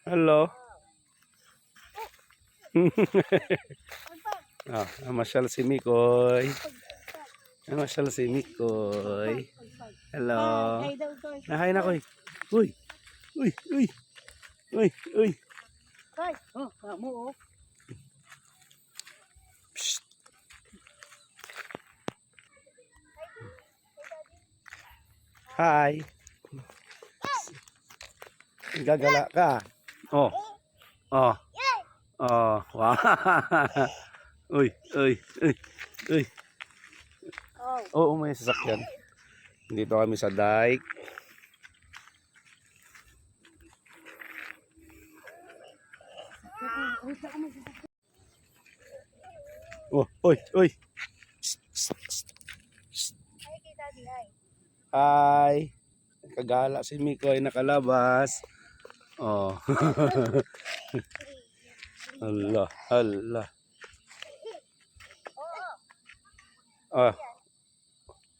Hello. Namasyal si Mikoy. Namasyal si Mikoy. Hello. Nahay na koy. Uy. Uy, uy. Uy, uy. Ay, kamu oh. Psst. Hi. Gagala ka. Oh. Oh. Oh. Wow. Uy, uy, uy. Uy. Oo, may sasakyan. Dito kami sa dike. Oh, oy, oy. Hi. Kagala si Mikoy nakalabas. Oh. Allah, Allah. Oh.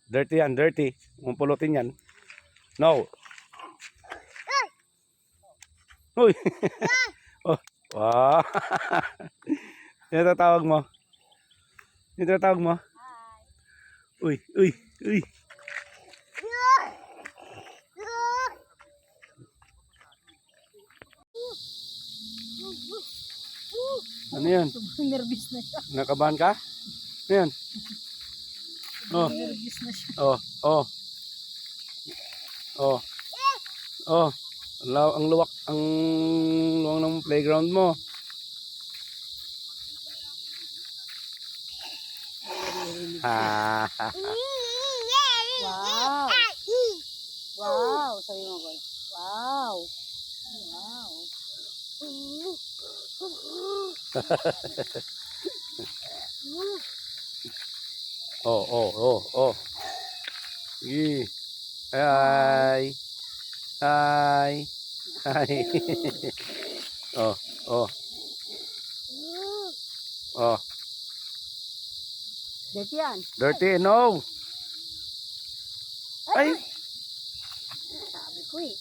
Dirty yan, dirty. Mumpulutin yan. No. Uy. Oh. Wow. Yan tatawag mo. Yan tatawag mo. Uy, uy, uy. Ano yan? Nervous na siya. Nakabahan ka? Ano yan? Oh. Nervous na siya. Oh, oh. Oh. Oh. Ang luwak ng playground mo. Wow. Wow, sabi mo boy. Wow. Wow. Oh, oh, oh, oh. Sige. Hi. Hi. Hi. Oh, oh. Oh. Dirty yan. Dirty, no. Ay. Sabi ko eh.